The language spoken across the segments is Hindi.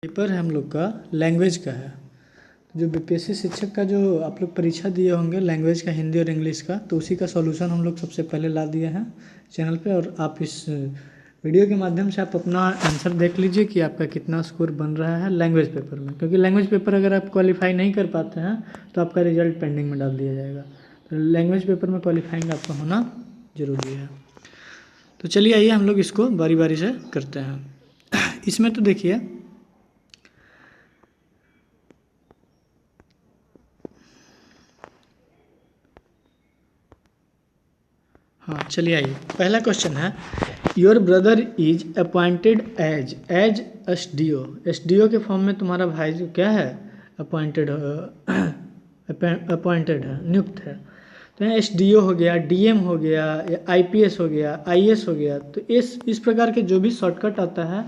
पेपर है हम लोग का लैंग्वेज का है। जो बीपीएससी शिक्षक का जो आप लोग परीक्षा दिए होंगे लैंग्वेज का, हिंदी और इंग्लिश का, तो उसी का सॉल्यूशन हम लोग सबसे पहले ला दिए हैं चैनल पे। और आप इस वीडियो के माध्यम से आप अपना आंसर देख लीजिए कि आपका कितना स्कोर बन रहा है लैंग्वेज पेपर में। क्योंकि लैंग्वेज पेपर अगर आप क्वालिफाई नहीं कर पाते हैं तो आपका रिजल्ट पेंडिंग में डाल दिया जाएगा। तो लैंग्वेज पेपर में क्वालिफाइंग आपका होना ज़रूरी है। तो चलिए आइए हम लोग इसको बारी बारी से करते हैं। इसमें तो देखिए, हाँ चलिए आइए, पहला क्वेश्चन है your brother is appointed as SDO. SDO के फॉर्म में तुम्हारा भाई जो क्या है, अपॉइंटेड अपॉइंटेड है, नियुक्त है। तो यहाँ एसडीओ हो गया, डीएम हो गया, आईपीएस हो गया, आईएएस हो गया। तो इस प्रकार के जो भी शॉर्टकट आता है,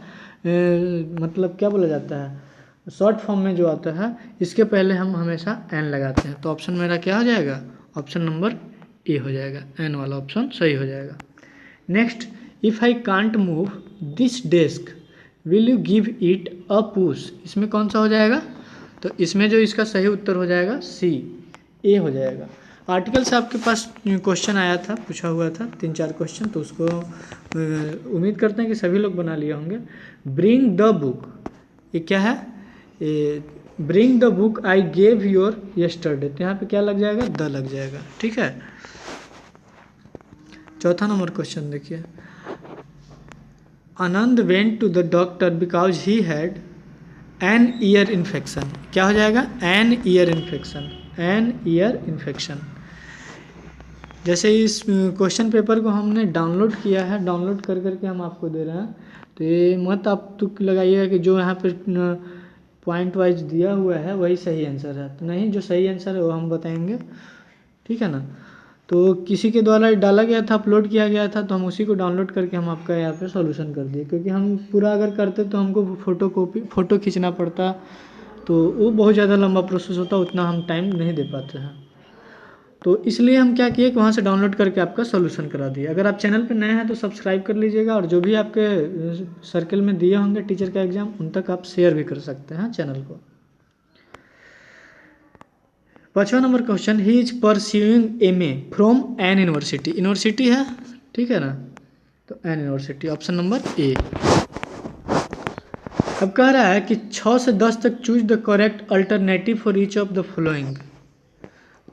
मतलब क्या बोला जाता है, शॉर्ट फॉर्म में जो आता है, इसके पहले हम हमेशा एन लगाते हैं। तो ऑप्शन मेरा क्या हो जाएगा, ऑप्शन नंबर ए हो जाएगा, एन वाला ऑप्शन सही हो जाएगा। Next, if I can't move this desk will you give it a push. इसमें कौन सा हो जाएगा, तो इसमें जो इसका सही उत्तर हो जाएगा सी, ए हो जाएगा। आर्टिकल से आपके पास क्वेश्चन आया था, पूछा हुआ था 3-4 क्वेश्चन, तो उसको उम्मीद करते हैं कि सभी लोग बना लिए होंगे। ब्रिंग द बुक, ये क्या है, bring the book I gave your yesterday. तो यहाँ पे क्या लग जाएगा, द लग जाएगा, ठीक है। चौथा नंबर क्वेश्चन देखिए, Anand went to the doctor because he had an ear infection. क्या हो जाएगा, an ear infection, an ear infection. जैसे इस क्वेश्चन पेपर को हमने डाउनलोड किया है, डाउनलोड कर करके हम आपको दे रहे हैं। तो ये मत आप तुक लगाइएगा कि जो यहाँ पे पॉइंट वाइज दिया हुआ है वही सही आंसर है। तो नहीं, जो सही आंसर है वो हम बताएंगे, ठीक है ना। तो किसी के द्वारा डाला गया था, अपलोड किया गया था, तो हम उसी को डाउनलोड करके हम आपका यहाँ पे सॉल्यूशन कर दिए। क्योंकि हम पूरा अगर करते तो हमको फ़ोटो खींचना पड़ता, तो वो बहुत ज़्यादा लंबा प्रोसेस होता, उतना हम टाइम नहीं दे पाते हैं। तो इसलिए हम क्या किए कि वहाँ से डाउनलोड करके आपका सॉल्यूशन करा दिए। अगर आप चैनल पे नए हैं तो सब्सक्राइब कर लीजिएगा, और जो भी आपके सर्कल में दिए होंगे टीचर का एग्ज़ाम, उन तक आप शेयर भी कर सकते हैं चैनल को। 5वां number question, he is pursuing MA from an university. University है, ठीक है ना, तो an university, option number A. अब कह रहा है कि 6 से 10 तक choose the correct alternative for each of the following.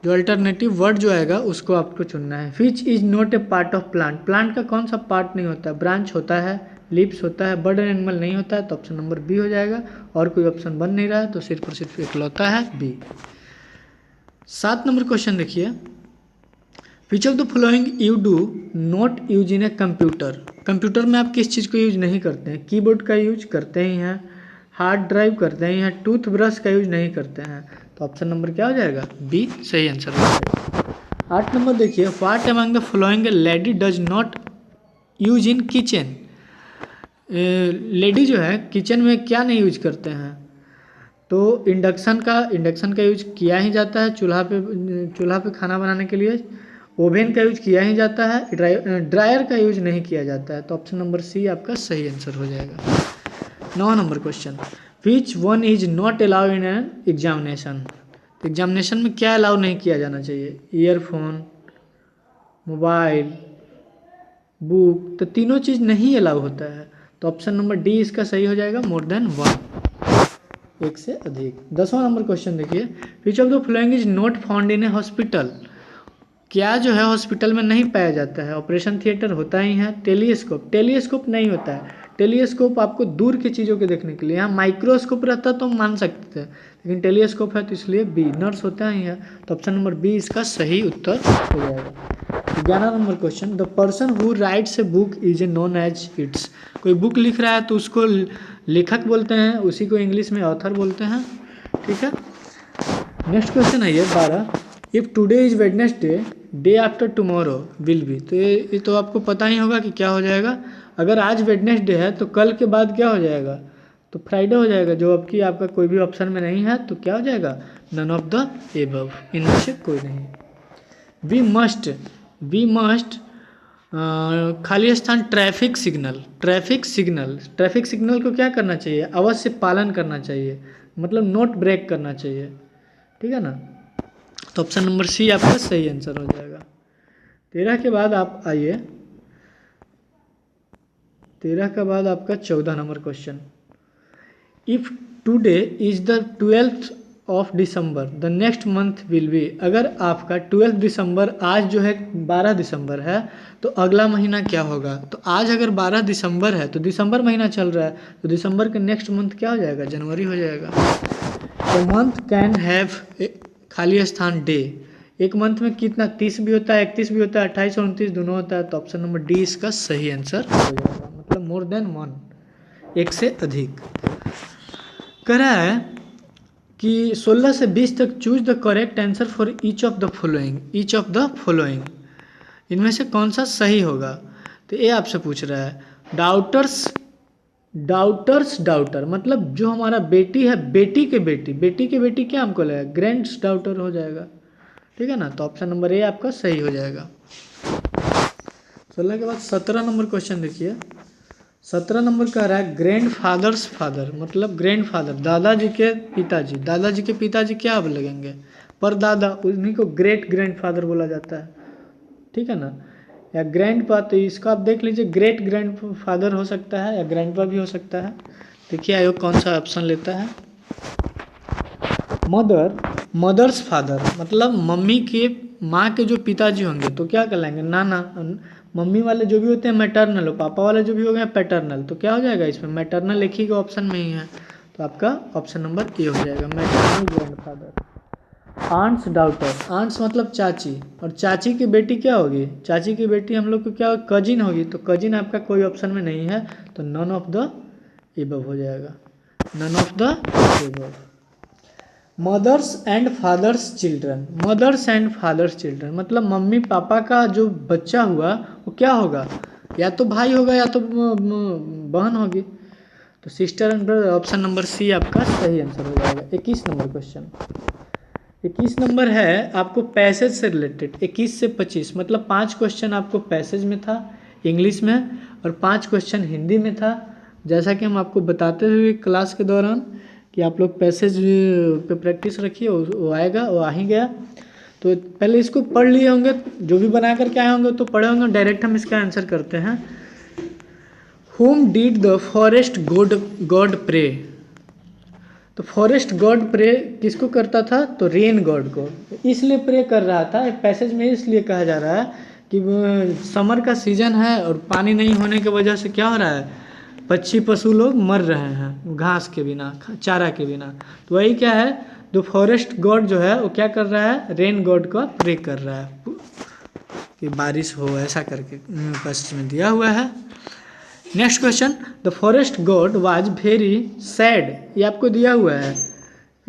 जो अल्टरनेटिव वर्ड जो आएगा उसको आपको चुनना है। Which is not a part of plant. Plant का कौन सा पार्ट नहीं होता है, ब्रांच होता है, लिप्स होता है, बर्ड एनिमल नहीं होता है, तो ऑप्शन नंबर बी हो जाएगा। और कोई ऑप्शन बन नहीं रहा है, तो सिर्फ और सिर्फ इकलौता है बी। 7 नंबर क्वेश्चन देखिए, which of the following you do not use in a computer. Computer में आप किस चीज़ को यूज नहीं करते हैं, कीबोर्ड का यूज करते ही हैं, हार्ड ड्राइव करते ही हैं, टूथ ब्रश का यूज नहीं करते हैं। तो ऑप्शन नंबर क्या हो जाएगा, बी सही आंसर हो जाएगा। 8 नंबर देखिए, what among the following A lady does not use in kitchen. Lady जो है किचन में क्या नहीं यूज करते हैं, तो इंडक्शन का यूज किया ही जाता है, चूल्हा पे खाना बनाने के लिए। ओवन का यूज किया ही जाता है, ड्रायर का यूज नहीं किया जाता है। तो ऑप्शन नंबर सी आपका सही आंसर हो जाएगा। 9 number question, which one is not allow in an examination. तो एग्जामिनेशन में क्या अलाउ नहीं किया जाना चाहिए, ईयरफोन, मोबाइल, बुक, तो तीनों चीज़ नहीं अलाउ होता है। तो ऑप्शन नंबर डी इसका सही हो जाएगा, मोर देन 1, एक से अधिक। 10वां नंबर क्वेश्चन देखिए, which of the following is not found in A hospital. क्या जो है हॉस्पिटल में नहीं पाया जाता है, ऑपरेशन थिएटर होता ही है, टेलीस्कोप नहीं होता है। टेलीस्कोप आपको दूर की चीज़ों के देखने के लिए, यहाँ माइक्रोस्कोप रहता तो हम मान सकते थे, लेकिन टेलीस्कोप है तो इसलिए बी, नर्स होता ही है। तो ऑप्शन नंबर बी इसका सही उत्तर हो जाएगा। 11 number question, the person who writes a book is a known as its. कोई बुक लिख रहा है तो उसको लेखक बोलते हैं, उसी को इंग्लिश में ऑथर बोलते हैं, ठीक है। नेक्स्ट क्वेश्चन है ये 12, if today is Wednesday day after tomorrow will be. तो ये तो आपको पता ही होगा कि क्या हो जाएगा, अगर आज वेडनेसडे है तो कल के बाद क्या हो जाएगा, तो फ्राइडे हो जाएगा। जो आपका कोई भी ऑप्शन में नहीं है तो क्या हो जाएगा, नन ऑफ द एबव, इनमें से कोई नहीं। वी मस्ट खाली स्थान traffic signal. Traffic signal, traffic signal को क्या करना चाहिए? अवश्य पालन करना चाहिए, मतलब नोट ब्रेक करना चाहिए, ठीक है ना। तो ऑप्शन नंबर सी आपका सही आंसर हो जाएगा। 13 के बाद आप आइए, 13 के बाद आपका 14 number question. If today is the 12th of December the next month will be. अगर आपका 12 दिसंबर आज जो है 12 दिसंबर है तो अगला महीना क्या होगा? तो आज अगर 12 दिसंबर है तो दिसंबर महीना चल रहा है, तो दिसंबर के नेक्स्ट मंथ क्या हो जाएगा? जनवरी हो जाएगा। द मंथ कैन हैव खाली स्थान डे। एक मंथ में कितना? 30 भी होता है, 31 भी होता है, 28 और 29 दोनों होता है। तो ऑप्शन नंबर डी इसका सही आंसर हो जाएगा, मतलब मोर देन वन, एक से अधिक। कह रहा है कि 16 से 20 तक choose the correct answer for each of the following. Each of the following, इनमें से कौन सा सही होगा? तो ये आपसे पूछ रहा है। डाउटर मतलब जो हमारा बेटी है, बेटी के बेटी क्या हमको लगेगा? ग्रैंड डाउटर हो जाएगा, ठीक है ना। तो ऑप्शन नंबर ए आपका सही हो जाएगा। 16 के बाद 17 नंबर क्वेश्चन देखिए। 17 नंबर कह रहा है ग्रैंड फादर्स फादर, मतलब ग्रैंड फादर दादाजी के पिताजी। दादाजी के पिताजी क्या अब लगेंगे? परदादा, उन्हीं को ग्रेट ग्रैंड फादर बोला जाता है, ठीक है ना। या ग्रैंड पा, तो इसका आप देख लीजिए, ग्रेट ग्रैंड फादर हो सकता है या ग्रैंड पा भी हो सकता है। देखिए आयोग कौन सा ऑप्शन लेता है। मदर्स फादर, मतलब मम्मी के, माँ के जो पिताजी होंगे तो क्या कहलाएंगे? नाना। मम्मी वाले जो भी होते हैं मैटरनल, और पापा वाले जो भी हो गए पैटर्नल। तो क्या हो जाएगा इसमें? मैटरनल एक ही का ऑप्शन में ही है, तो आपका ऑप्शन नंबर ए हो जाएगा, maternal grandfather. Aunt's daughter, aunt's मतलब चाची, और चाची की बेटी क्या होगी? चाची की बेटी हम लोग को क्या होगी? कजिन होगी। तो कजिन आपका कोई ऑप्शन में नहीं है, तो नन ऑफ द एबव हो जाएगा, none of the above. Mother's and father's children, mother's and father's children मतलब मम्मी पापा का जो बच्चा हुआ वो क्या होगा? या तो भाई होगा या तो बहन होगी। तो sister and brother, option number C आपका सही आंसर हो जाएगा। 21 नंबर क्वेश्चन। 21 नंबर है आपको पैसेज से रिलेटेड। 21 से 25 मतलब 5 क्वेश्चन आपको पैसेज में था इंग्लिश में, और 5 क्वेश्चन हिंदी में था। जैसा कि हम आपको बताते हुए क्लास के दौरान कि आप लोग पैसेज पे प्रैक्टिस रखिए, वो आएगा, वो आ ही गया। तो पहले इसको पढ़ लिए होंगे, जो भी बना करके आए होंगे तो पढ़े होंगे। डायरेक्ट हम इसका आंसर करते हैं। Whom did the forest god pray? तो फॉरेस्ट गॉड प्रे किसको करता था? तो रेन गॉड को। इसलिए प्रे कर रहा था पैसेज में, इसलिए कहा जा रहा है कि समर का सीजन है और पानी नहीं होने की वजह से क्या हो रहा है? पक्षी पशु लोग मर रहे हैं घास के बिना, चारा के बिना। तो वही क्या है, द फॉरेस्ट गॉड जो है वो क्या कर रहा है? रेन गॉड को प्रे कर रहा है कि बारिश हो, ऐसा करके पैसेज में दिया हुआ है। Next question, the forest God was very sad, ये आपको दिया हुआ है,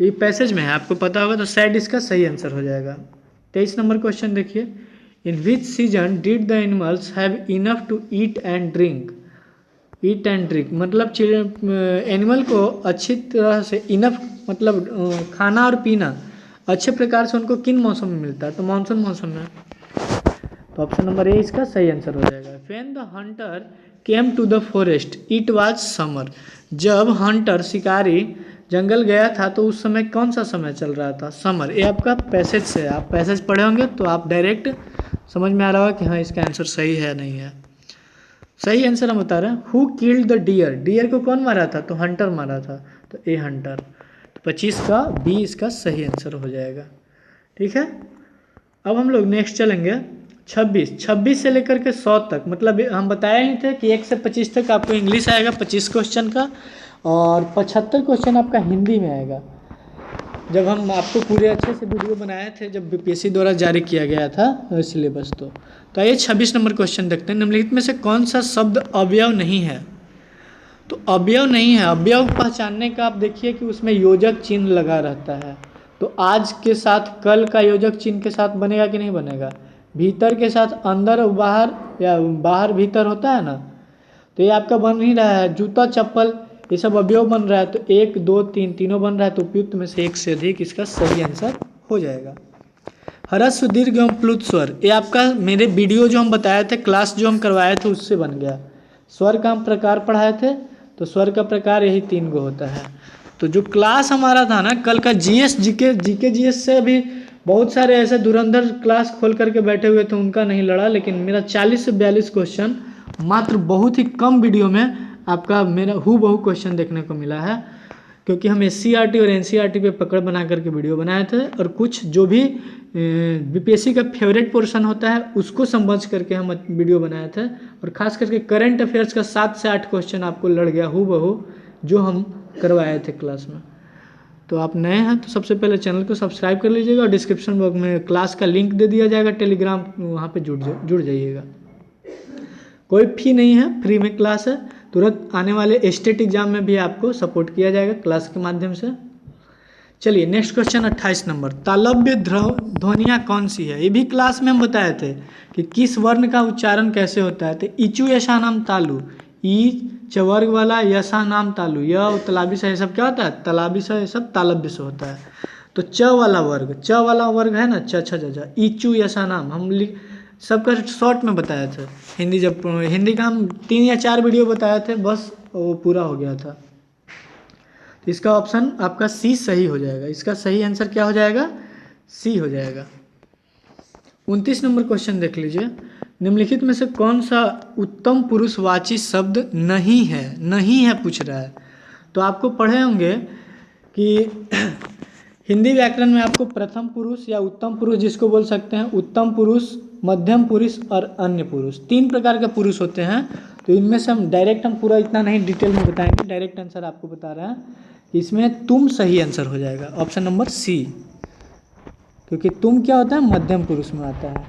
ये पैसेज में है, आपको पता होगा। तो सैड इसका सही आंसर हो जाएगा। 23 नंबर क्वेश्चन देखिए। In which season did the animals have enough to eat and drink? Eat and drink मतलब एनिमल को अच्छी तरह से इनफ मतलब खाना और पीना अच्छे प्रकार से उनको किन मौसम में मिलता है? तो मानसून मौसम में। तो ऑप्शन नंबर ए इसका सही आंसर हो जाएगा। When the hunter came to the forest it was summer, जब हंटर शिकारी जंगल गया था तो उस समय कौन सा समय चल रहा था? समर। ये आपका पैसेज से, आप पैसेज पढ़े होंगे तो आप डायरेक्ट समझ में आ रहा होगा कि हाँ इसका आंसर सही है नहीं है। सही आंसर हम बता रहे हैं। Who killed the deer, deer को कौन मारा था? तो हंटर मारा था, तो ए हंटर। तो 25 का बी इसका सही आंसर हो जाएगा, ठीक है। अब हम लोग नेक्स्ट चलेंगे 26 से लेकर के 100 तक, मतलब हम बताए ही थे कि 1 से 25 तक आपको इंग्लिश आएगा 25 क्वेश्चन का, और 75 क्वेश्चन आपका हिंदी में आएगा। जब हम आपको पूरे अच्छे से वीडियो बनाए थे, जब बीपीएससी द्वारा जारी किया गया था सिलेबस। तो आइए 26 नंबर क्वेश्चन देखते हैं। निम्नलिखित में से कौन सा शब्द अवयव नहीं है? तो अवयव नहीं है, अवयव पहचानने का आप देखिए कि उसमें योजक चिन्ह लगा रहता है। तो आज के साथ कल का योजक चिन्ह के साथ बनेगा कि नहीं बनेगा? भीतर के साथ अंदर और बाहर, या बाहर भीतर होता है ना, तो ये आपका बन ही रहा है। जूता चप्पल ये सब अवयव बन रहा है, तो 1 2 3 तीनों बन रहा है। तो उपयुक्त में से एक से अधिक इसका सही आंसर हो जाएगा। ह्रस्व दीर्घ एवं प्लुत स्वर, ये आपका मेरे वीडियो जो हम बताए थे, क्लास जो हम करवाए थे उससे बन गया। स्वर का हम प्रकार पढ़ाए थे, तो स्वर का प्रकार यही 3 गो होता है। तो जो क्लास हमारा था ना कल का जीएस जीके जीएस से अभी बहुत सारे ऐसे धुरंधर क्लास खोल करके बैठे हुए थे, उनका नहीं लड़ा, लेकिन मेरा 40 से 42 क्वेश्चन मात्र बहुत ही कम वीडियो में आपका मेरा हूबहू क्वेश्चन देखने को मिला है, क्योंकि हम एससीईआरटी और एनसीईआरटी पे पकड़ बना करके वीडियो बनाए थे, और कुछ जो भी बीपीएससी का फेवरेट पोर्शन होता है उसको समझ करके हम वीडियो बनाए थे, और खास करके करंट अफेयर्स का 7 से 8 क्वेश्चन आपको लड़ गया हूबहू जो हम करवाए थे क्लास में। तो आप नए हैं तो सबसे पहले चैनल को सब्सक्राइब कर लीजिएगा, और डिस्क्रिप्शन बॉक्स में क्लास का लिंक दे दिया जाएगा टेलीग्राम, वहाँ पे जुड़ जाइएगा। कोई फी नहीं है, फ्री में क्लास है। तुरंत आने वाले स्टेट एग्जाम में भी आपको सपोर्ट किया जाएगा क्लास के माध्यम से। चलिए नेक्स्ट क्वेश्चन 28 नंबर, तालव्य ध्वनियाँ कौन सी है? ये भी क्लास में हम बताए थे कि किस वर्ण का उच्चारण कैसे होता है। तो इचु यशा नाम तालु, ई चवर्ग वाला यशा नाम तालु, यह तलाबी से, सब क्या होता है? तलाबी से, ये सब तालव्य से होता है। तो च वाला वर्ग है ना, च इचु यशा नाम, हम सबका शॉर्ट में बताया था। हिंदी का हम 3 या 4 वीडियो बताए थे, बस वो पूरा हो गया था। तो इसका ऑप्शन आपका सी सही हो जाएगा। इसका सही आंसर क्या हो जाएगा? सी हो जाएगा। 29 नंबर क्वेश्चन देख लीजिए, निम्नलिखित में से कौन सा उत्तम पुरुषवाची शब्द नहीं है पूछ रहा है। तो आपको पढ़े होंगे कि हिंदी व्याकरण में आपको प्रथम पुरुष या उत्तम पुरुष जिसको बोल सकते हैं, उत्तम पुरुष, मध्यम पुरुष और अन्य पुरुष, 3 प्रकार के पुरुष होते हैं। तो इनमें से हम पूरा इतना नहीं डिटेल में बताएंगे, डायरेक्ट आंसर आपको बता रहे हैं। इसमें तुम सही आंसर हो जाएगा, ऑप्शन नंबर सी, क्योंकि तुम क्या होता है? मध्यम पुरुष में आता है।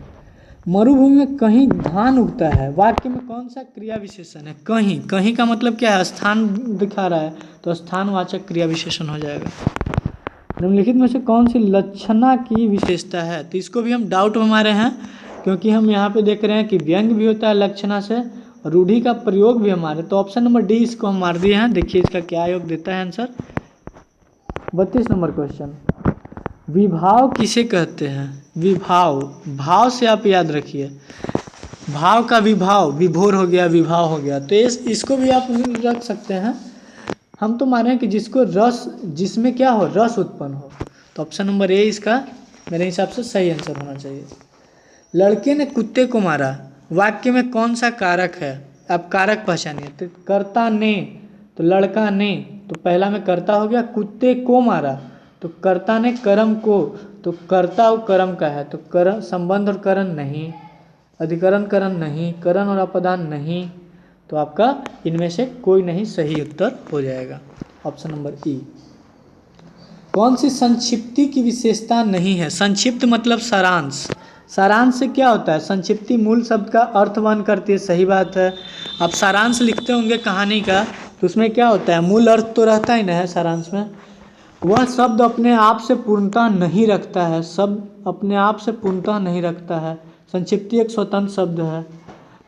मरुभूमि में कहीं धान उगता है, वाक्य में कौन सा क्रिया विशेषण है? कहीं का मतलब क्या है? स्थान दिखा रहा है, तो स्थानवाचक क्रिया विशेषण हो जाएगा। निम्नलिखित में से कौन सी लक्षणा की विशेषता है? तो इसको भी हम डाउट में मारे हैं, क्योंकि हम यहाँ पे देख रहे हैं कि व्यंग भी होता है लक्षणा से, और रूढ़ी का प्रयोग भी हमारे। तो ऑप्शन नंबर डी इसको हम मार दिए हैं। देखिए इसका क्या योग देता है आंसर। 32 नंबर क्वेश्चन, विभाव किसे कहते हैं? विभाव, भाव से आप याद रखिए, भाव का विभाव, विभोर हो गया, विभाव हो गया, तो इसको भी आप रख सकते हैं। हम तो माने कि जिसमें क्या हो? रस उत्पन्न हो। तो ऑप्शन नंबर ए इसका मेरे हिसाब से सही आंसर होना चाहिए। लड़के ने कुत्ते को मारा, वाक्य में कौन सा कारक है? आप कारक पहचानिए। तो कर्ता ने, तो लड़का ने, तो पहला में कर्ता हो गया। कुत्ते को मारा, तो कर्ता ने कर्म को, तो कर्ता और कर्म का है, तो कर्म संबंध और करण नहीं, अधिकरण करण नहीं, करण और अपदान नहीं, तो आपका इनमें से कोई नहीं सही उत्तर हो जाएगा, ऑप्शन नंबर ई। कौन सी संक्षिप्ति की विशेषता नहीं है? संक्षिप्त मतलब सारांश। सारांश से क्या होता है? संक्षिप्ति मूल शब्द का अर्थ वहन करती है, सही बात है। आप सारांश लिखते होंगे कहानी का, तो उसमें क्या होता है? मूल अर्थ तो रहता ही ना है सारांश में। वह शब्द अपने आप से पूर्णता नहीं रखता है, शब्द अपने आप से पूर्णता नहीं रखता है। संक्षिप्ति एक स्वतंत्र शब्द है।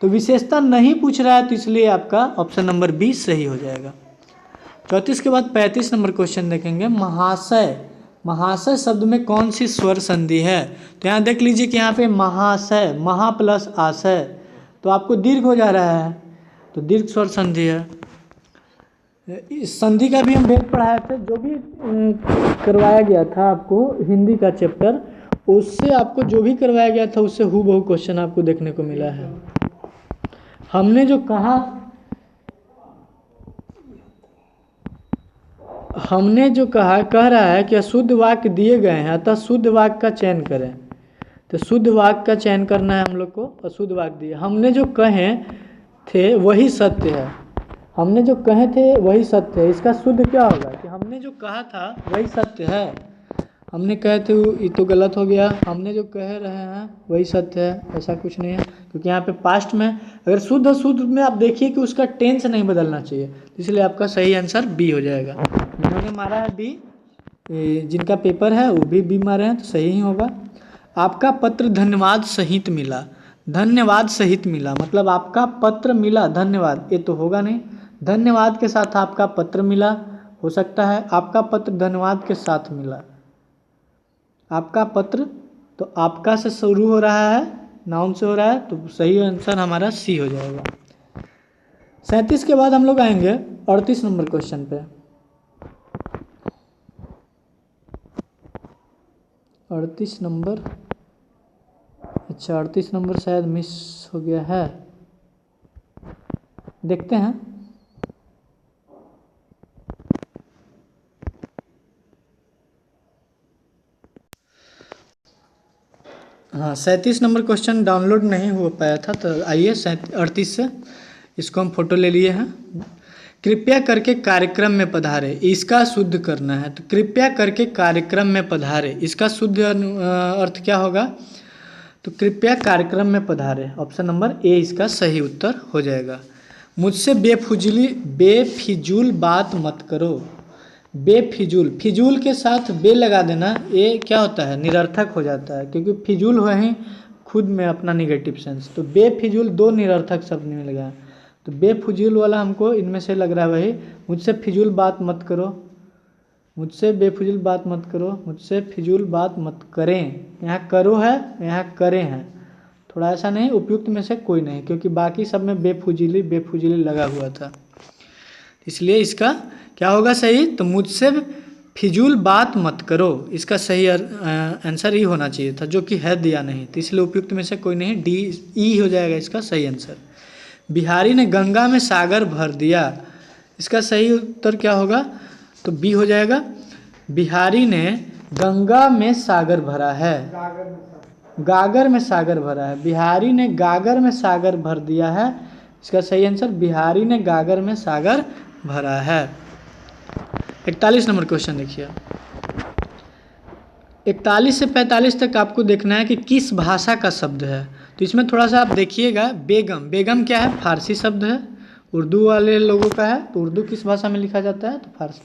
तो विशेषता नहीं पूछ रहा है, तो इसलिए आपका ऑप्शन नंबर बी सही हो जाएगा। 34 के बाद 35 नंबर क्वेश्चन देखेंगे, महाशय। महाशय शब्द में कौन सी स्वर संधि है? तो यहाँ देख लीजिए कि यहाँ पे महाशय, महा प्लस आशय, तो आपको दीर्घ हो जा रहा है, तो दीर्घ स्वर संधि है। इस संधि का भी हम भेद पढ़ाए थे, जो भी करवाया गया था आपको हिंदी का चैप्टर, उससे आपको जो भी करवाया गया था उससे हूबहू क्वेश्चन आपको देखने को मिला है। हमने जो कहा कह रहा है कि अशुद्ध वाक्य दिए गए हैं, अतः शुद्ध वाक्य का चयन करें। तो शुद्ध वाक्य का चयन करना है हम लोग को। अशुद्ध वाक्य दिए, हमने जो कहे थे वही सत्य है, हमने जो कहे थे वही सत्य है। इसका शुद्ध क्या होगा? कि हमने जो कहा था वही सत्य है, हमने कहे थे ये तो गलत हो गया, हमने जो कह रहे हैं वही सत्य है, ऐसा कुछ नहीं है, क्योंकि यहाँ पे पास्ट में अगर शुद्ध में आप देखिए कि उसका टेंस नहीं बदलना चाहिए, इसलिए आपका सही आंसर बी हो जाएगा। जिन्होंने मारा है बी, जिनका पेपर है वो भी बी मारे हैं, तो सही ही होगा। आपका पत्र धन्यवाद सहित मिला, धन्यवाद सहित मिला मतलब आपका पत्र मिला, धन्यवाद ये तो होगा नहीं। धन्यवाद के साथ आपका पत्र मिला हो सकता है, आपका पत्र धन्यवाद के साथ मिला, आपका पत्र तो आपका से शुरू हो रहा है, नाउन से हो रहा है, तो सही आंसर हमारा सी हो जाएगा। 37 के बाद हम लोग आएंगे 38 नंबर क्वेश्चन पे। 38 नंबर, अच्छा 38 नंबर शायद मिस हो गया है, देखते हैं। हाँ 37 नंबर क्वेश्चन डाउनलोड नहीं हो पाया था, तो आइए 38 से इसको हम फोटो ले लिए हैं। कृपया करके कार्यक्रम में पधारे, इसका शुद्ध करना है। तो कृपया करके कार्यक्रम में पधारे, इसका शुद्ध अर्थ क्या होगा? तो कृपया कार्यक्रम में पधारे, ऑप्शन नंबर ए इसका सही उत्तर हो जाएगा। मुझसे बेफिजूल बात मत करो। बेफिजूल, फिजूल के साथ बे लगा देना, ये क्या होता है? निरर्थक हो जाता है, क्योंकि फिजूल हुआ ही खुद में अपना निगेटिव सेंस। तो बेफिजूल दो निरर्थक शब्द में लगा, तो बेफिजूल वाला हमको इनमें से लग रहा है वही। मुझसे फिजूल बात मत करो, मुझसे बेफिजूल बात मत करो, मुझसे फिजूल बात मत करें। यहाँ करो है, यहाँ करें है, थोड़ा ऐसा नहीं, उपयुक्त में से कोई नहीं, क्योंकि बाकी सब में बेफिजूली लगा हुआ था, इसलिए इसका क्या होगा सही? तो मुझसे फिजूल बात मत करो, इसका सही आंसर ही होना चाहिए था, जो कि है दिया नहीं, तो इसलिए उपयुक्त में से कोई नहीं, डी ई हो जाएगा इसका सही आंसर। बिहारी ने गंगा में सागर भर दिया, इसका सही उत्तर क्या होगा? तो बी हो जाएगा। बिहारी ने गंगा में सागर भरा है, गागर में सागर भरा है, बिहारी ने गागर में सागर भर दिया है, इसका सही आंसर बिहारी ने गागर में सागर भरा है। 41 नंबर क्वेश्चन देखिए। 41 से 45 तक आपको देखना है कि किस भाषा का शब्द है। तो इसमें थोड़ा सा आप देखिएगा, बेगम, बेगम क्या है? फारसी शब्द है, उर्दू वाले लोगों का है, तो उर्दू किस भाषा में लिखा जाता है? तो फारसी।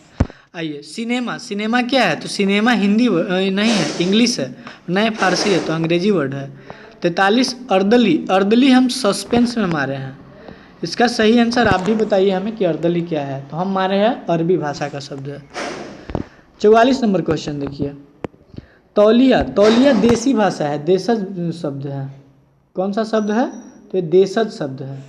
आइए सिनेमा, सिनेमा क्या है? तो सिनेमा हिंदी नहीं है, इंग्लिश है, नए फारसी है, तो अंग्रेजी वर्ड है। 43 अर्दली, अर्दली हम सस्पेंस में मारे हैं, इसका सही आंसर आप भी बताइए हमें कि अर्दली क्या है? तो हम मारे हैं अरबी भाषा का शब्द है। 44 नंबर क्वेश्चन देखिए। तौलिया, तौलिया देसी भाषा है, देशज शब्द है, कौन सा शब्द है? तो ये देशज शब्द है।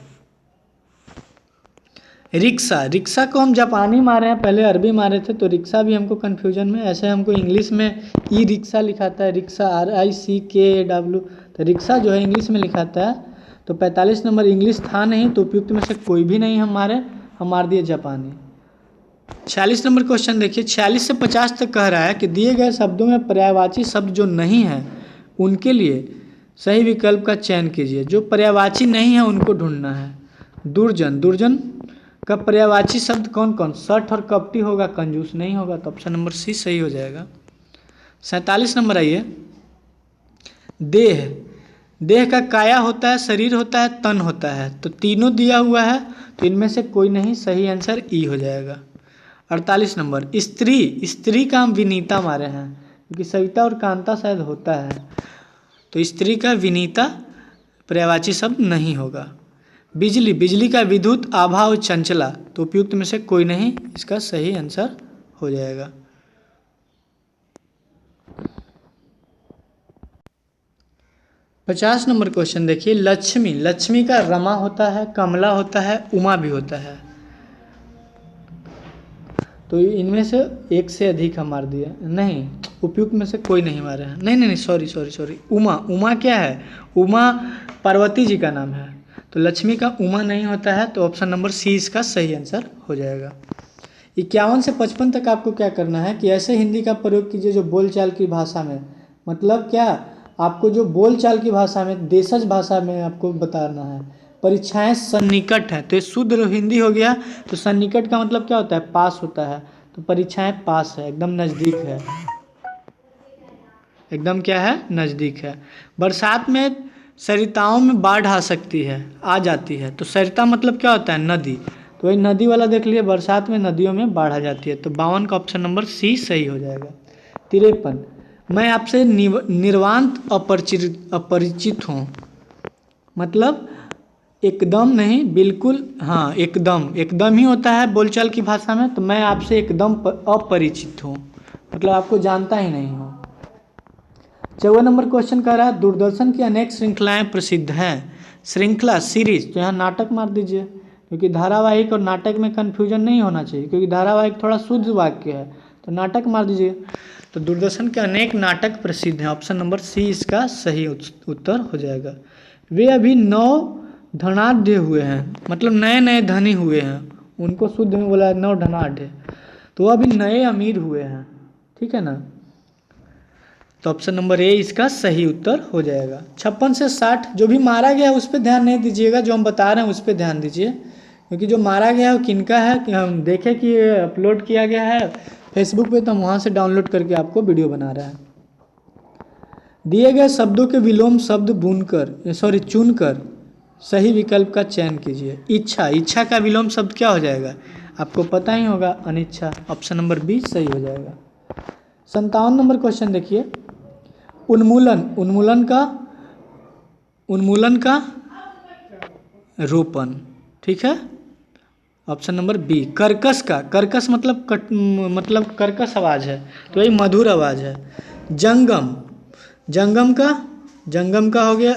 रिक्शा, रिक्शा को हम जापानी मारे हैं, पहले अरबी मारे थे, तो रिक्शा भी हमको कन्फ्यूजन में, ऐसे हमको इंग्लिश में ई रिक्शा लिखाता है, रिक्शा RICKW, तो रिक्शा जो है इंग्लिश में लिखाता है। तो 45 नंबर इंग्लिश था नहीं, तो उपयुक्त में से कोई भी नहीं हम मार दिए जापानी। 46 नंबर क्वेश्चन देखिए। 46 से 50 तक कह रहा है कि दिए गए शब्दों में पर्यायवाची शब्द जो नहीं है उनके लिए सही विकल्प का चयन कीजिए। जो पर्यायवाची नहीं है उनको ढूंढना है। दुर्जन, दुर्जन का पर्यायवाची शब्द कौन कौन? सठ और कपटी होगा, कंजूस नहीं होगा, तो ऑप्शन नंबर सी सही हो जाएगा। 47 नंबर आइए। देह, देह का काया होता है, शरीर होता है, तन होता है, तो तीनों दिया हुआ है, तो इनमें से कोई नहीं, सही आंसर ई हो जाएगा। 48 नंबर स्त्री, स्त्री का हम विनीता मारे हैं, क्योंकि सविता और कांता शायद होता है, तो स्त्री का विनीता पर्यायवाची शब्द नहीं होगा। बिजली, बिजली का विद्युत, आभा और चंचला, तो उपयुक्त में से कोई नहीं, इसका सही आंसर हो जाएगा। 50 नंबर क्वेश्चन देखिए। लक्ष्मी, लक्ष्मी का रमा होता है, कमला होता है, उमा भी होता है, तो इनमें से एक से अधिक हम मार दिए, नहीं उपयुक्त में से कोई नहीं मारे हैं, नहीं सॉरी, उमा, उमा क्या है? उमा पार्वती जी का नाम है, तो लक्ष्मी का उमा नहीं होता है, तो ऑप्शन नंबर सी इसका सही आंसर हो जाएगा। 51 से 55 तक आपको क्या करना है कि ऐसे हिंदी का प्रयोग कीजिए जो बोलचाल की भाषा में, मतलब क्या, आपको जो बोलचाल की भाषा में, देशज भाषा में आपको बताना है। परीक्षाएं सन्निकट है, तो ये शुद्ध हिंदी हो गया। तो सन्निकट का मतलब क्या होता है? पास होता है, तो परीक्षाएं पास है, एकदम नज़दीक है, एकदम क्या है? नज़दीक है। बरसात में सरिताओं में बाढ़ आ सकती है, आ जाती है, तो सरिता मतलब क्या होता है? नदी, तो वही नदी वाला देख लिए, बरसात में नदियों में बाढ़ आ जाती है, तो 52 का ऑप्शन नंबर सी सही हो जाएगा। 53 मैं आपसे निर्वांत अपरिचित हूँ, मतलब एकदम नहीं, बिल्कुल, हाँ एकदम, एकदम ही होता है बोलचाल की भाषा में, तो मैं आपसे एकदम अपरिचित हूँ, मतलब आपको जानता ही नहीं हूँ। 14 नंबर क्वेश्चन कह रहा है दूरदर्शन की अनेक श्रृंखलाएं प्रसिद्ध हैं। श्रृंखला सीरीज, तो यहाँ नाटक मार दीजिए, क्योंकि धारावाहिक और नाटक में कन्फ्यूजन नहीं होना चाहिए, क्योंकि धारावाहिक थोड़ा शुद्ध वाक्य है, तो नाटक मार दीजिए। तो दूरदर्शन के अनेक नाटक प्रसिद्ध हैं, ऑप्शन नंबर सी इसका सही उत्तर हो जाएगा। वे अभी नौ धनाढ़ हुए हैं, मतलब नए नए धनी हुए हैं, उनको शुद्ध में बोला नौ धनाढ़, तो अभी नए अमीर हुए हैं, ठीक है ना। तो ऑप्शन नंबर ए इसका सही उत्तर हो जाएगा। 56 से 60 जो भी मारा गया है उस पर ध्यान नहीं दीजिएगा, जो हम बता रहे हैं उस पर ध्यान दीजिए, क्योंकि जो मारा गया है वो किनका है कि हम देखें कि ये अपलोड किया गया है फेसबुक पे, तो हम वहाँ से डाउनलोड करके आपको वीडियो बना रहे हैं। दिए गए शब्दों के विलोम शब्द चुनकर सही विकल्प का चयन कीजिए। इच्छा, इच्छा का विलोम शब्द क्या हो जाएगा, आपको पता ही होगा, अनिच्छा। ऑप्शन नंबर बी सही हो जाएगा। 57 नंबर क्वेश्चन देखिए, उन्मूलन का रोपण, ठीक है। Option number B. कर्कश मतलब कर्कश आवाज़ है, तो यही मधुर आवाज़ है। जंगम का हो गया,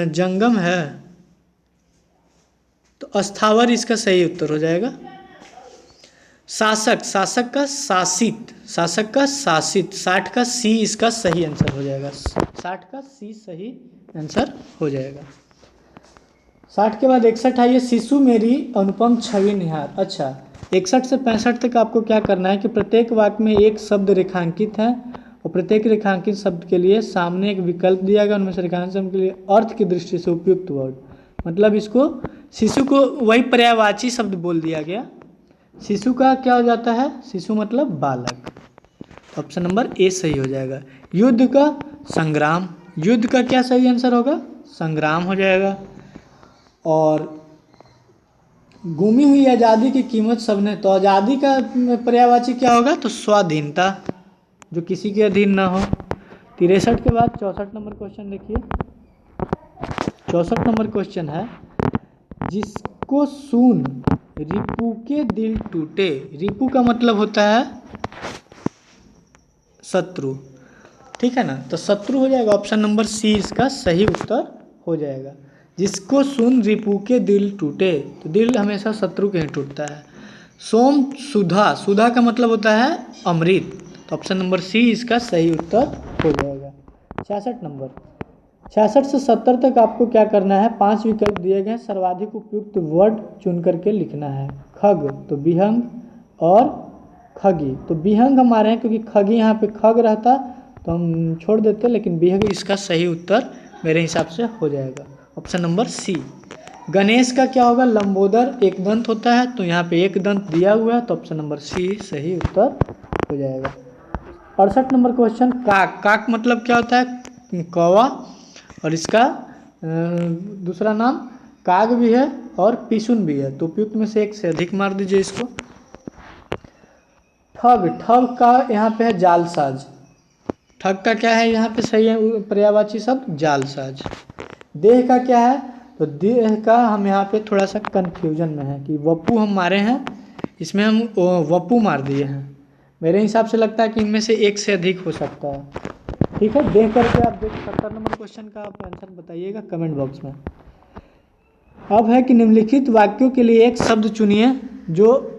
जंगम है तो अस्थावर इसका सही उत्तर हो जाएगा। शासक का शासित, 60 का सी इसका सही आंसर हो जाएगा, 60 का सी सही आंसर हो जाएगा। 60 के बाद 61 आइए, शिशु मेरी अनुपम छवि निहार। अच्छा, 61 से 65 तक आपको क्या करना है कि प्रत्येक वाक्य में एक शब्द रेखांकित है और प्रत्येक रेखांकित शब्द के लिए सामने एक विकल्प दिया गया, उनमें से रेखांकित शब्द के लिए अर्थ की दृष्टि से उपयुक्त वर्ड, मतलब इसको शिशु को वही पर्यायवाची शब्द बोल दिया गया। शिशु का क्या हो जाता है, शिशु मतलब बालक, ऑप्शन नंबर ए सही हो जाएगा। युद्ध का संग्राम, युद्ध का क्या सही आंसर होगा, संग्राम हो जाएगा। और गुमी हुई आज़ादी की कीमत सबने, तो आज़ादी का पर्यायवाची क्या होगा, तो स्वाधीनता, जो किसी के अधीन ना हो। 63 के बाद 64 नंबर क्वेश्चन देखिए। 64 नंबर क्वेश्चन है, जिसको सुन रिपु के दिल टूटे। रिपु का मतलब होता है शत्रु, ठीक है ना, तो शत्रु हो जाएगा, ऑप्शन नंबर सी इसका सही उत्तर हो जाएगा। जिसको सुन रिपु के दिल टूटे, तो दिल हमेशा शत्रु के ही टूटता है। सुधा का मतलब होता है अमृत, तो ऑप्शन नंबर सी इसका सही उत्तर हो जाएगा। 66 नंबर, 66 से 70 तक आपको क्या करना है, 5 विकल्प दिए गए, सर्वाधिक उपयुक्त वर्ड चुन करके लिखना है। खग तो विहंग और खगी, तो विहंग हम आ रहे हैं क्योंकि खगी यहाँ पे खग रहता तो हम छोड़ देते, लेकिन विहंग इसका सही उत्तर मेरे हिसाब से हो जाएगा, ऑप्शन नंबर सी। गणेश का क्या होगा, लंबोदर एक दंत होता है, तो यहाँ पे एक दंत दिया हुआ है, तो ऑप्शन नंबर सी सही उत्तर हो जाएगा। 68 नंबर क्वेश्चन, काक मतलब क्या होता है, कौवा, और इसका दूसरा नाम काग भी है और पिशुन भी है, तो उपयुक्त में से एक से अधिक मार दीजिए इसको। ठग का यहाँ पे है जालसाज, ठग का क्या है यहाँ पे सही है पर्यायवाची शब्द जालसाज। देह का क्या है, तो देह का हम यहाँ पे थोड़ा सा कंफ्यूजन में है कि वपू हम मारे हैं, इसमें हम वपू मार दिए हैं, मेरे हिसाब से लगता है कि इनमें से एक से अधिक हो सकता है, ठीक है। देख करके आप 70 नंबर क्वेश्चन का आप आंसर बताइएगा कमेंट बॉक्स में। अब है कि निम्नलिखित वाक्यों के लिए एक शब्द चुनिए, जो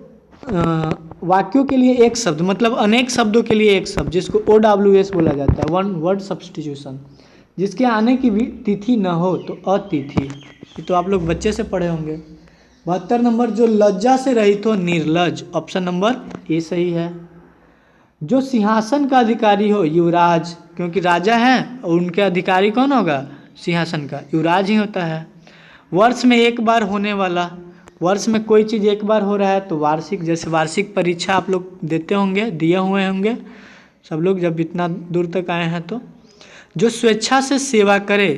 वाक्यों के लिए एक शब्द मतलब अनेक शब्दों के लिए एक शब्द, जिसको OWS बोला जाता है, वन वर्ड सब्स्टिट्यूशन, जिसके आने की भी तिथि न हो तो अतिथि, ये तो आप लोग बच्चे से पढ़े होंगे। 72 नंबर, जो लज्जा से रहित हो निर्लज, ऑप्शन नंबर ए सही है। जो सिंहासन का अधिकारी हो युवराज, क्योंकि राजा है और उनके अधिकारी कौन होगा, सिंहासन का युवराज ही होता है। वर्ष में एक बार होने वाला, वर्ष में कोई चीज़ एक बार हो रहा है तो वार्षिक, जैसे वार्षिक परीक्षा आप लोग देते होंगे, दिए हुए होंगे सब लोग जब इतना दूर तक आए हैं तो। जो स्वेच्छा से सेवा करे,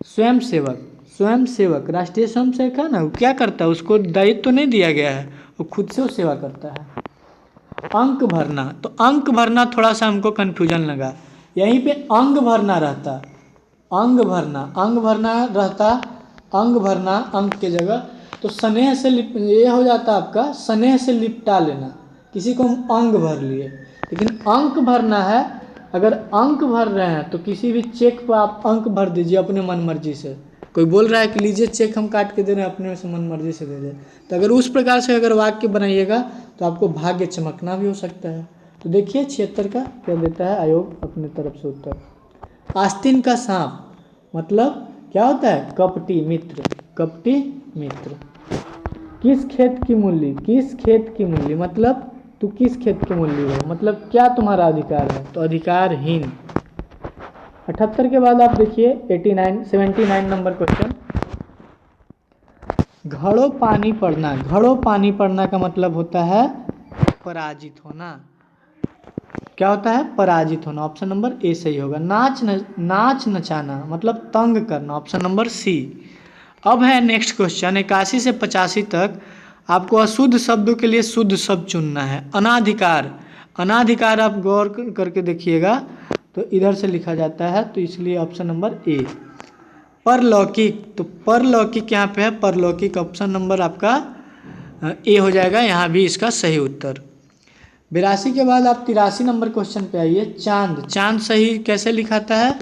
स्वयंसेवक राष्ट्रीय स्वयंसेवक है ना, वो क्या करता है, उसको दायित्व तो नहीं दिया गया है, वो खुद से वो सेवा करता है। अंक भरना, तो अंक भरना थोड़ा सा हमको कन्फ्यूजन लगा, यहीं पे अंग भरना रहता, अंग भरना अंक के जगह, तो स्नेह से ये हो जाता आपका स्नेह से लिपटा लेना, किसी को हम अंग भर लिए, लेकिन अंक भरना है अगर अंक भर रहे हैं तो किसी भी चेक पर आप अंक भर दीजिए अपने मन मर्जी से। कोई बोल रहा है कि लीजिए चेक हम काट के दे रहे हैं, अपने से मन मर्जी से दे दे, तो अगर उस प्रकार से अगर वाक्य बनाइएगा तो आपको भाग्य चमकना भी हो सकता है। तो देखिए 76 का क्या देता है आयोग अपने तरफ से उत्तर। आस्तीन का सांप मतलब क्या होता है? कपटी मित्र, कपटी मित्र। किस खेत की मूली, किस खेत की मूली मतलब तू किस खेत की मूली हो, मतलब क्या तुम्हारा अधिकार है, तो अधिकारहीन। 78 के बाद आप देखिए 79 नंबर क्वेश्चन। घड़ों पानी पड़ना, घड़ों पानी पड़ना का मतलब होता है पराजित होना। क्या होता है? पराजित होना। ऑप्शन नंबर ए सही होगा। नाच नचाना मतलब तंग करना। Option number C. अब है नेक्स्ट क्वेश्चन 81 से 85 तक आपको अशुद्ध शब्दों के लिए शुद्ध शब्द चुनना है। अनाधिकार, अनाधिकार आप गौर करके देखिएगा तो इधर से लिखा जाता है, तो इसलिए ऑप्शन नंबर ए। परलौकिक, तो परलौकिक यहाँ पे है परलौकिक, ऑप्शन नंबर आपका ए हो जाएगा, यहाँ भी इसका सही उत्तर। 82 के बाद आप 83 नंबर क्वेश्चन पे आइए। चांद, चांद सही कैसे लिखाता है?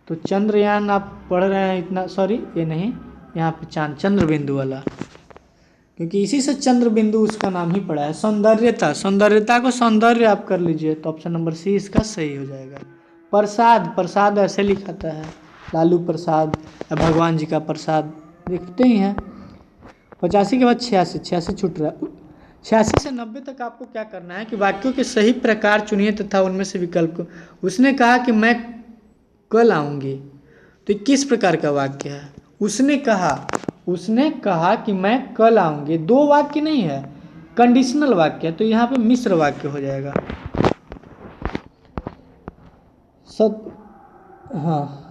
तो चंद्रयान आप पढ़ रहे हैं इतना, सॉरी ये नहीं, यहाँ पे चांद चंद्र बिंदु वाला, क्योंकि इसी से चंद्र बिंदु उसका नाम ही पड़ा है। सौंदर्यता, सौंदर्यता को सौंदर्य आप कर लीजिए, तो ऑप्शन नंबर सी इसका सही हो जाएगा। प्रसाद, प्रसाद ऐसे लिखाता है लालू प्रसाद या भगवान जी का प्रसाद, देखते ही हैं। 85 के बाद 86, 86 छूट रहा है। 86 से 90 तक आपको क्या करना है कि वाक्यों के सही प्रकार चुनिए तथा उनमें से विकल्प को। उसने कहा कि मैं कल आऊँगी, तो किस प्रकार का वाक्य है? उसने कहा, उसने कहा कि मैं कल आऊँगी, दो वाक्य नहीं है, कंडीशनल वाक्य है, तो यहाँ पे मिश्र वाक्य हो जाएगा। हाँ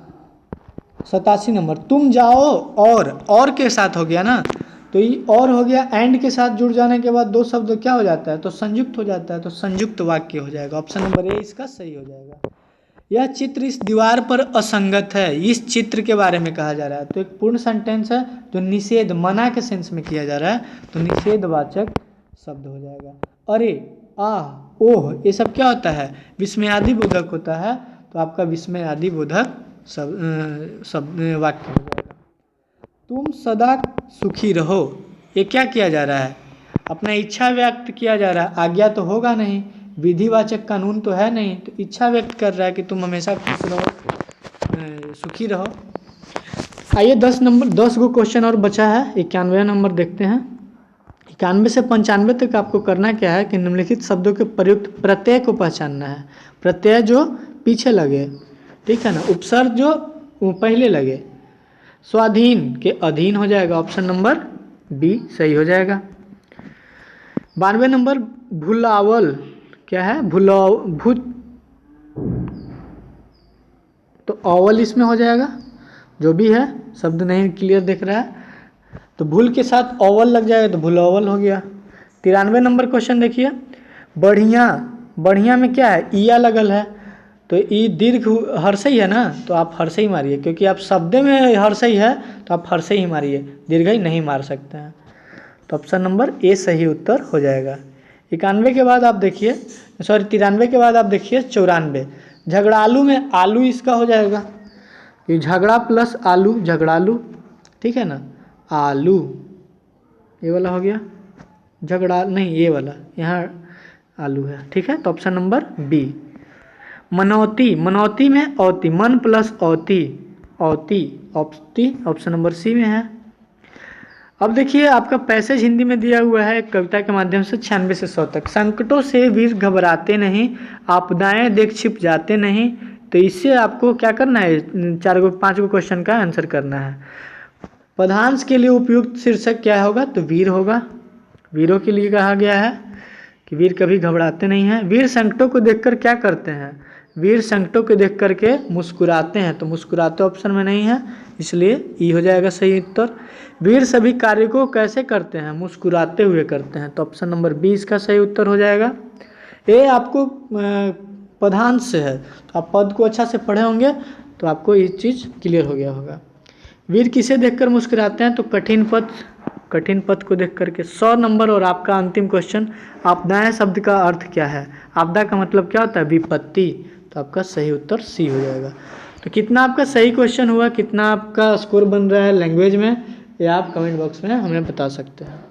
87 नंबर। तुम जाओ और के साथ हो गया ना, तो ये और हो गया, एंड के साथ जुड़ जाने के बाद दो शब्द क्या हो जाता है? तो संयुक्त हो जाता है, तो संयुक्त वाक्य हो जाएगा। ऑप्शन नंबर ए इसका सही हो जाएगा। यह चित्र इस दीवार पर असंगत है, इस चित्र के बारे में कहा जा रहा है, तो एक पूर्ण सेंटेंस है, तो निषेध मना के सेंस में किया जा रहा है, तो निषेधवाचक शब्द हो जाएगा। अरे, आह, ओह, ये सब क्या होता है? विस्मयादि बोधक होता है, तो आपका विस्मयादि बोधक शब्द वाक्य हो जाएगा। तुम सदा सुखी रहो, ये क्या किया जा रहा है? अपना इच्छा व्यक्त किया जा रहा है, आज्ञा तो होगा नहीं, विधिवाचक कानून तो है नहीं, तो इच्छा व्यक्त कर रहा है कि तुम हमेशा खुश रहो, सुखी रहो। आइए 10 गो क्वेश्चन और बचा है। 91 नंबर देखते हैं। 91 से 95 तक आपको करना क्या है कि निम्नलिखित शब्दों के प्रयुक्त प्रत्यय को पहचानना है। प्रत्यय जो पीछे लगे, ठीक है ना, उपसर्ग जो पहले लगे। स्वाधीन के अधीन हो जाएगा, ऑप्शन नंबर बी सही हो जाएगा। 92 नंबर भुलावल क्या है? भूत, तो अवल इसमें हो जाएगा, जो भी है शब्द नहीं क्लियर दिख रहा है, तो भूल के साथ अवल लग जाएगा, तो भुलावल हो गया। 93 नंबर क्वेश्चन देखिए। बढ़िया, बढ़िया में क्या है? ईया लगल है, तो ई दीर्घ हर्षई है ना, तो आप हर्षई मारिए, क्योंकि आप शब्द में हर्षई है तो आप हर्षई ही मारिए, दीर्घई नहीं मार सकते हैं, तो ऑप्शन नंबर ए सही उत्तर हो जाएगा। 91 के बाद आप देखिए, सॉरी 93 के बाद आप देखिए 94। झगड़ालू में आलू इसका हो जाएगा, ये झगड़ा प्लस आलू, झगड़ालू, ठीक है ना, आलू ये वाला हो गया, झगड़ा नहीं ये वाला, यहाँ आलू है, ठीक है, तो ऑप्शन नंबर बी। मनौती, मनौती में औती, मन प्लस औती, औती, ऑप्शन नंबर सी में है। अब देखिए आपका पैसेज हिंदी में दिया हुआ है कविता के माध्यम से 96 से 100 तक। संकटों से वीर घबराते नहीं, आपदाएं देख छिप जाते नहीं, तो इससे आपको क्या करना है? 5 गो क्वेश्चन का आंसर करना है। पदांश के लिए उपयुक्त शीर्षक क्या होगा? तो वीर होगा, वीरों के लिए कहा गया है कि वीर कभी घबराते नहीं हैं। वीर संकटों को देखकर क्या करते हैं? वीर संकटों को देख करके मुस्कुराते हैं, तो मुस्कुराते ऑप्शन में नहीं है, इसलिए ई हो जाएगा सही उत्तर। वीर सभी कार्य को कैसे करते हैं? मुस्कुराते हुए करते हैं, तो ऑप्शन नंबर बी इसका सही उत्तर हो जाएगा। ये आपको पदांश से है, तो आप पद को अच्छा से पढ़े होंगे तो आपको ये चीज़ क्लियर हो गया होगा। वीर किसे देखकर मुस्कुराते हैं? तो कठिन पद, कठिन पद को देख करके। 100 नंबर और आपका अंतिम क्वेश्चन, आपदाएं शब्द का अर्थ क्या है? आपदा का मतलब क्या होता है? विपत्ति, तो आपका सही उत्तर सी हो जाएगा। तो कितना आपका सही क्वेश्चन हुआ, कितना आपका स्कोर बन रहा है लैंग्वेज में, ये आप कमेंट बॉक्स में हमें बता सकते हैं।